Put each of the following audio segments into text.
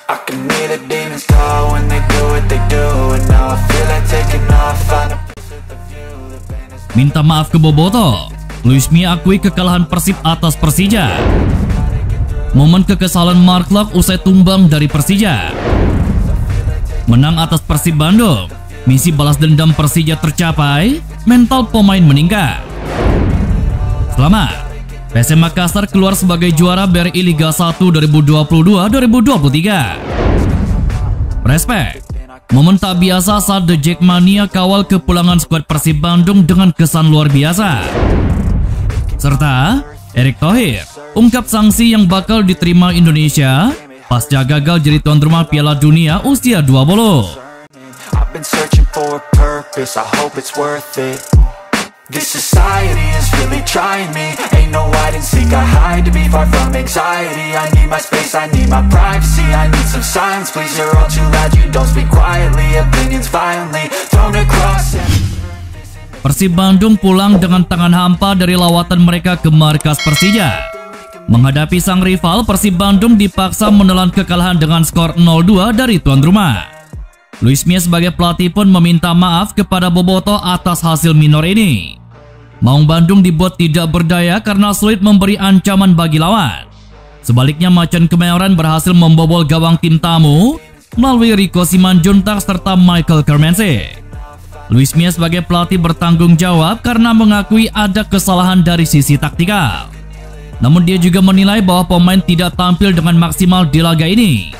I can hear the demons call when they do what they do, and now I feel like taking off, find a place with a view. The pain is Minta maaf ke Boboto. Luis Mia akui kekalahan Persib atas Persija. Momen kekesalan Mark Klok usai tumbang dari Persija. Menang atas Persib Bandung. Misi balas dendam Persija tercapai, mental pemain meningkat. Selamat. PSM Makassar keluar sebagai juara BRI Liga 1 2022-2023. Respect. Momen tak biasa saat The Jackmania kawal kepulangan skuad Persib Bandung dengan kesan luar biasa. Serta Erick Thohir ungkap sanksi yang bakal diterima Indonesia pasca gagal jadi tuan rumah Piala Dunia usia 20. I've been searching for a purpose, I hope it's worth it. This society is really trying me. Ain't no hide and seek, I hide to be far from anxiety. I need my space, I need my privacy. I need some silence, please, you're all too loud. You don't speak quietly, opinions violently thrown across. Persib Bandung pulang dengan tangan hampa dari lawatan mereka ke markas Persija. Menghadapi sang rival, Persib Bandung dipaksa menelan kekalahan dengan skor 0-2 dari tuan rumah. Luis Mia sebagai pelatih pun meminta maaf kepada Boboto atas hasil minor ini. Maung Bandung dibuat tidak berdaya karena sulit memberi ancaman bagi lawan. Sebaliknya Macan Kemayoran berhasil membobol gawang tim tamu melalui Rico Simanjuntak serta Michael Kermense. Luis Mia sebagai pelatih bertanggung jawab karena mengakui ada kesalahan dari sisi taktikal. Namun dia juga menilai bahwa pemain tidak tampil dengan maksimal di laga ini.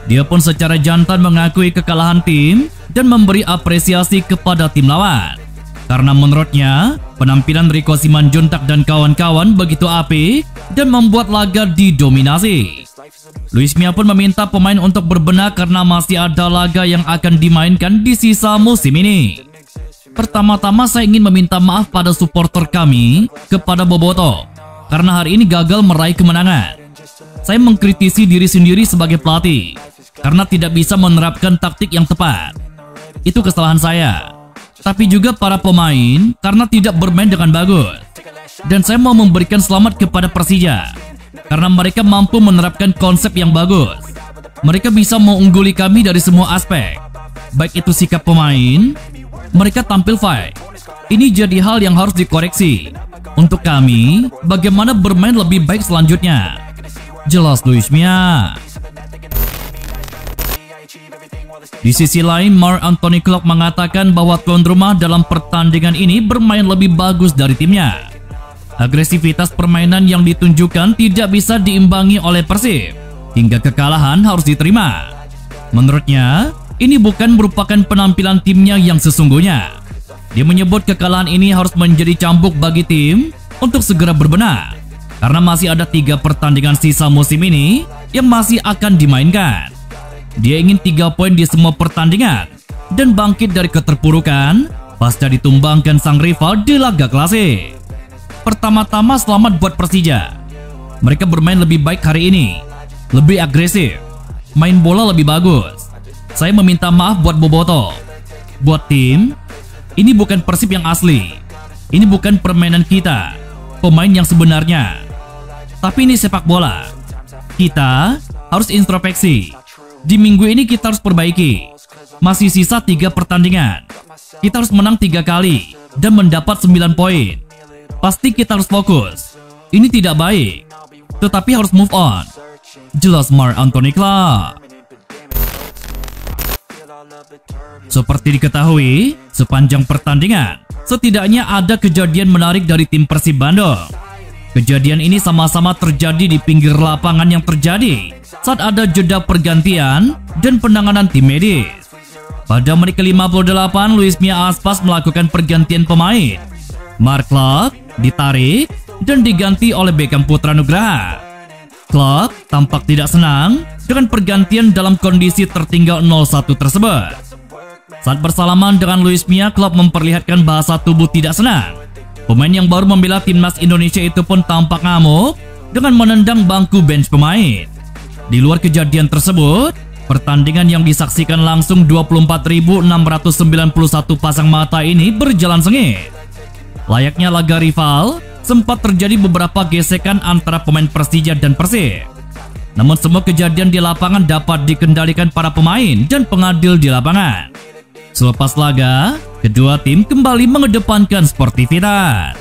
Dia pun secara jantan mengakui kekalahan tim dan memberi apresiasi kepada tim lawan. Karena menurutnya, penampilan Rico Simanjuntak dan kawan-kawan begitu apik dan membuat laga didominasi. Luis Mia pun meminta pemain untuk berbenah karena masih ada laga yang akan dimainkan di sisa musim ini. Pertama-tama saya ingin meminta maaf pada supporter kami, kepada Boboto, karena hari ini gagal meraih kemenangan. Saya mengkritisi diri sendiri sebagai pelatih karena tidak bisa menerapkan taktik yang tepat. Itu kesalahan saya. Tapi juga para pemain karena tidak bermain dengan bagus. Dan saya mau memberikan selamat kepada Persija karena mereka mampu menerapkan konsep yang bagus. Mereka bisa mengungguli kami dari semua aspek. Baik itu sikap pemain, mereka tampil fight. Ini jadi hal yang harus dikoreksi. Untuk kami, bagaimana bermain lebih baik selanjutnya. Jelas Luis Mia. Di sisi lain, Marc Anthony Klok mengatakan bahwa tuan rumah dalam pertandingan ini bermain lebih bagus dari timnya. Agresivitas permainan yang ditunjukkan tidak bisa diimbangi oleh Persib, hingga kekalahan harus diterima. Menurutnya, ini bukan merupakan penampilan timnya yang sesungguhnya. Dia menyebut kekalahan ini harus menjadi cambuk bagi tim untuk segera berbenah, karena masih ada 3 pertandingan sisa musim ini yang masih akan dimainkan. Dia ingin 3 poin di semua pertandingan dan bangkit dari keterpurukan pasca ditumbangkan sang rival di laga klasik. Pertama-tama selamat buat Persija. Mereka bermain lebih baik hari ini, lebih agresif, main bola lebih bagus. Saya meminta maaf buat Boboto. Buat tim, ini bukan Persib yang asli. Ini bukan permainan kita, pemain yang sebenarnya. Tapi ini sepak bola. Kita harus introspeksi. Di minggu ini kita harus perbaiki. Masih sisa 3 pertandingan. Kita harus menang 3 kali dan mendapat 9 poin. Pasti kita harus fokus. Ini tidak baik, tetapi harus move on. Jelas Marc Anthony Klok. Seperti diketahui, sepanjang pertandingan, setidaknya ada kejadian menarik dari tim Persib Bandung. Kejadian ini sama-sama terjadi di pinggir lapangan yang terjadi saat ada jeda pergantian dan penanganan tim medis. Pada menit ke-58, Luis Mia Aspas melakukan pergantian pemain. Mark Klok ditarik dan diganti oleh Beckham Putra Nugraha. Klok tampak tidak senang dengan pergantian dalam kondisi tertinggal 0-1 tersebut. Saat bersalaman dengan Luis Mia, Klok memperlihatkan bahasa tubuh tidak senang. Pemain yang baru membela timnas Indonesia itu pun tampak ngamuk dengan menendang bangku bench pemain. Di luar kejadian tersebut, pertandingan yang disaksikan langsung 24.691 pasang mata ini berjalan sengit. Layaknya laga rival, sempat terjadi beberapa gesekan antara pemain Persija dan Persib. Namun semua kejadian di lapangan dapat dikendalikan para pemain dan pengadil di lapangan. Selepas laga, kedua tim kembali mengedepankan sportivitas.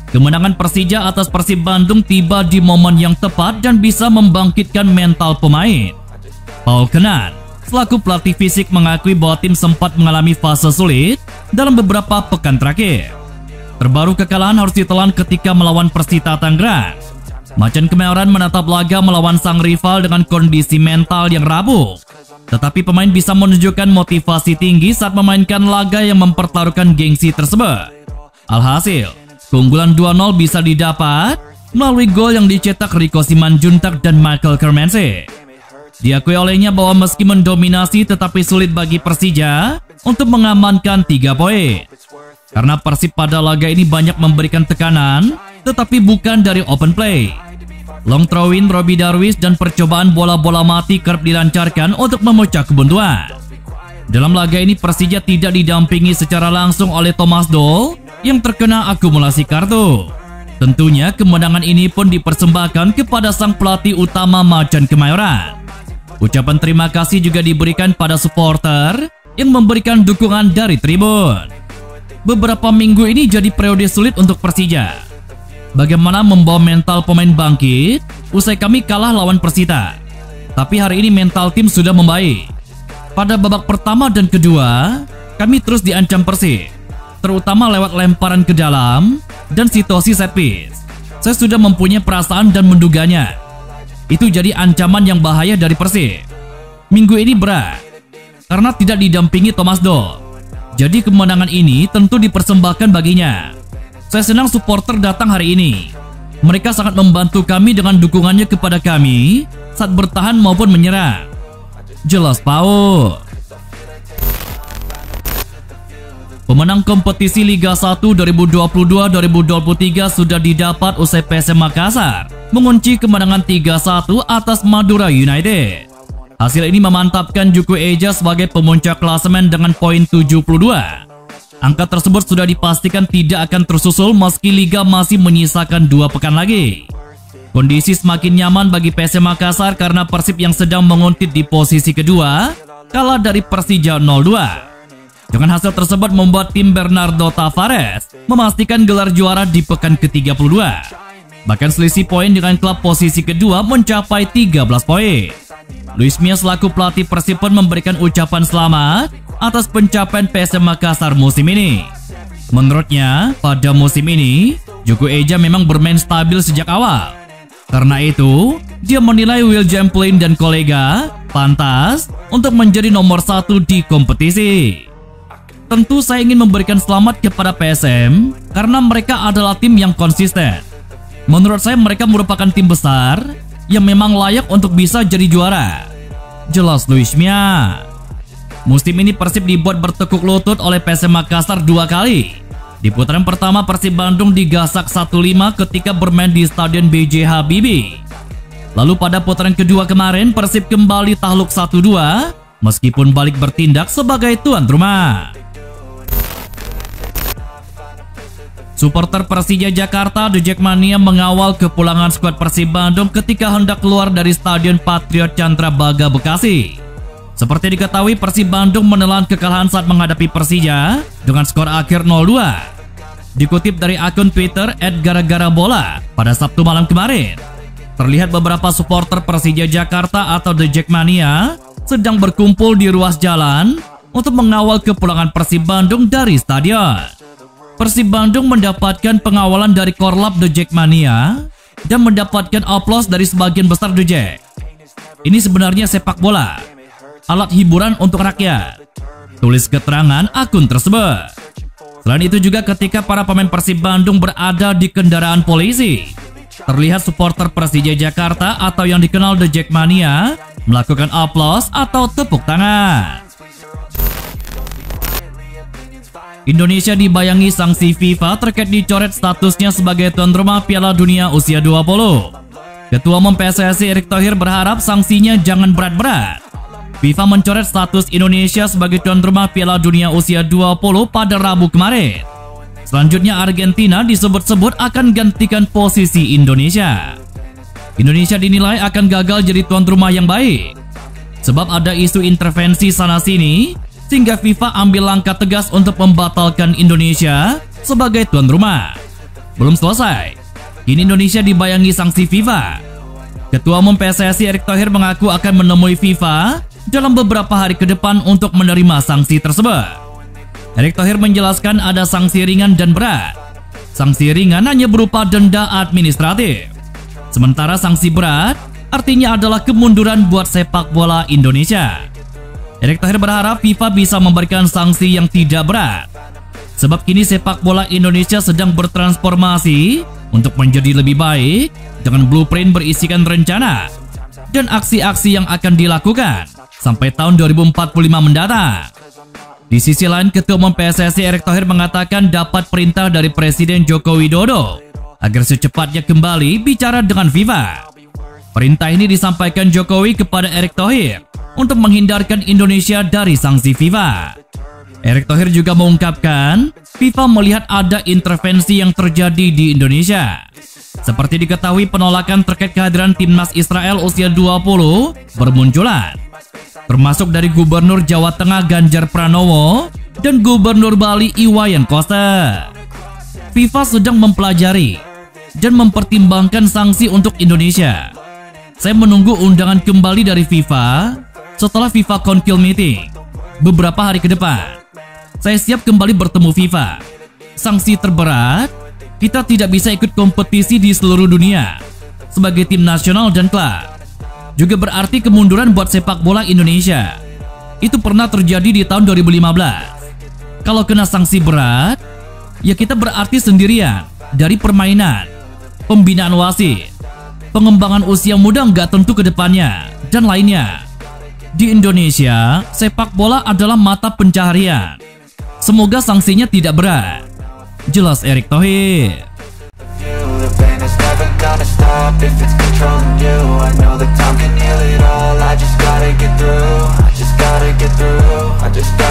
Kemenangan Persija atas Persib Bandung tiba di momen yang tepat dan bisa membangkitkan mental pemain. Paul Kenan, selaku pelatih fisik, mengakui bahwa tim sempat mengalami fase sulit dalam beberapa pekan terakhir. Terbaru kekalahan harus ditelan ketika melawan Persita Tangerang. Macan Kemayoran menatap laga melawan sang rival dengan kondisi mental yang rapuh. Tetapi pemain bisa menunjukkan motivasi tinggi saat memainkan laga yang mempertaruhkan gengsi tersebut. Alhasil, keunggulan 2-0 bisa didapat melalui gol yang dicetak Rico Simanjuntak dan Michael Kermense. Diakui olehnya bahwa meski mendominasi tetapi sulit bagi Persija untuk mengamankan 3 poin. Karena Persib pada laga ini banyak memberikan tekanan tetapi bukan dari open play. Long throw-in Robbie Darwish dan percobaan bola-bola mati kerap dilancarkan untuk memecah kebuntuan. Dalam laga ini Persija tidak didampingi secara langsung oleh Thomas Doll yang terkena akumulasi kartu. Tentunya kemenangan ini pun dipersembahkan kepada sang pelatih utama Macan Kemayoran. Ucapan terima kasih juga diberikan pada supporter yang memberikan dukungan dari tribun. Beberapa minggu ini jadi periode sulit untuk Persija. Bagaimana membawa mental pemain bangkit usai kami kalah lawan Persita. Tapi hari ini mental tim sudah membaik. Pada babak pertama dan kedua, kami terus diancam Persib, terutama lewat lemparan ke dalam dan situasi set piece. Saya sudah mempunyai perasaan dan menduganya. Itu jadi ancaman yang bahaya dari Persib. Minggu ini berat karena tidak didampingi Thomas Doll. Jadi kemenangan ini tentu dipersembahkan baginya. Saya senang supporter datang hari ini. Mereka sangat membantu kami dengan dukungannya kepada kami saat bertahan maupun menyerang. Jelas Paul. Pemenang kompetisi Liga 1 2022-2023 sudah didapat usai PSM Makassar mengunci kemenangan 3-1 atas Madura United. Hasil ini memantapkan Juku Eja sebagai pemuncak klasemen dengan poin 72. Angka tersebut sudah dipastikan tidak akan tersusul meski Liga masih menyisakan 2 pekan lagi. Kondisi semakin nyaman bagi PSM Makassar karena Persib yang sedang menguntit di posisi kedua kalah dari Persija 0-2. Dengan hasil tersebut membuat tim Bernardo Tavares memastikan gelar juara di pekan ke-32. Bahkan selisih poin dengan klub posisi kedua mencapai 13 poin. Luis Mia selaku pelatih Persib pun memberikan ucapan selamat atas pencapaian PSM Makassar musim ini. Menurutnya, pada musim ini, Juku Eja memang bermain stabil sejak awal. Karena itu, dia menilai Will Jamplin dan kolega pantas untuk menjadi nomor 1 di kompetisi. Tentu saya ingin memberikan selamat kepada PSM karena mereka adalah tim yang konsisten. Menurut saya mereka merupakan tim besar yang memang layak untuk bisa jadi juara. Jelas Luis Mia. Musim ini Persib dibuat bertekuk lutut oleh PSM Makassar 2 kali. Di putaran pertama Persib Bandung digasak 1-5 ketika bermain di Stadion B.J. Habibie. Lalu pada putaran kedua kemarin Persib kembali takluk 1-2 meskipun balik bertindak sebagai tuan rumah. Supporter Persija Jakarta The Jackmania mengawal kepulangan skuad Persib Bandung ketika hendak keluar dari Stadion Patriot Candrabaga Bekasi. Seperti diketahui, Persib Bandung menelan kekalahan saat menghadapi Persija dengan skor akhir 0-2. Dikutip dari akun Twitter @gara-gara-bola pada Sabtu malam kemarin, terlihat beberapa supporter Persija Jakarta atau The Jackmania sedang berkumpul di ruas jalan untuk mengawal kepulangan Persib Bandung dari stadion. Persib Bandung mendapatkan pengawalan dari Korlap The Jackmania dan mendapatkan aplaus dari sebagian besar The Jack. Ini sebenarnya sepak bola, alat hiburan untuk rakyat, tulis keterangan akun tersebut. Selain itu juga ketika para pemain Persib Bandung berada di kendaraan polisi, terlihat supporter Persija Jakarta atau yang dikenal The Jackmania melakukan aplaus atau tepuk tangan. Indonesia dibayangi sanksi FIFA terkait dicoret statusnya sebagai tuan rumah Piala Dunia usia 20. Ketua Umum PSSI Erick Thohir berharap sanksinya jangan berat-berat. FIFA mencoret status Indonesia sebagai tuan rumah Piala Dunia usia 20 pada Rabu kemarin. Selanjutnya Argentina disebut-sebut akan gantikan posisi Indonesia. Indonesia dinilai akan gagal jadi tuan rumah yang baik, sebab ada isu intervensi sana-sini, sehingga FIFA ambil langkah tegas untuk membatalkan Indonesia sebagai tuan rumah. Belum selesai, kini Indonesia dibayangi sanksi FIFA. Ketua Umum PSSI Erick Thohir mengaku akan menemui FIFA dalam beberapa hari ke depan untuk menerima sanksi tersebut. Erick Thohir menjelaskan ada sanksi ringan dan berat. Sanksi ringan hanya berupa denda administratif. Sementara sanksi berat artinya adalah kemunduran buat sepak bola Indonesia. Erick Thohir berharap FIFA bisa memberikan sanksi yang tidak berat, sebab kini sepak bola Indonesia sedang bertransformasi untuk menjadi lebih baik dengan blueprint berisikan rencana dan aksi-aksi yang akan dilakukan sampai tahun 2045 mendatang. Di sisi lain, Ketua Umum PSSI Erick Thohir mengatakan dapat perintah dari Presiden Joko Widodo agar secepatnya kembali bicara dengan FIFA. Perintah ini disampaikan Jokowi kepada Erick Thohir untuk menghindarkan Indonesia dari sanksi FIFA. Erick Thohir juga mengungkapkan FIFA melihat ada intervensi yang terjadi di Indonesia. Seperti diketahui, penolakan terkait kehadiran timnas Israel usia 20 bermunculan, termasuk dari Gubernur Jawa Tengah Ganjar Pranowo dan Gubernur Bali Iwayan Koster. FIFA sedang mempelajari dan mempertimbangkan sanksi untuk Indonesia. Saya menunggu undangan kembali dari FIFA setelah FIFA Council Meeting beberapa hari ke depan. Saya siap kembali bertemu FIFA. Sanksi terberat, kita tidak bisa ikut kompetisi di seluruh dunia sebagai tim nasional dan klub. Juga berarti kemunduran buat sepak bola Indonesia. Itu pernah terjadi di tahun 2015. Kalau kena sanksi berat, ya kita berarti sendirian dari permainan, pembinaan wasit, pengembangan usia muda nggak tentu ke depannya, dan lainnya. Di Indonesia, sepak bola adalah mata pencaharian. Semoga sanksinya tidak berat. Jelas Erick Thohir. The pain is never gonna stop if it's controlling you. I know that time can heal it all. I just gotta get through. I just gotta get through. I just gotta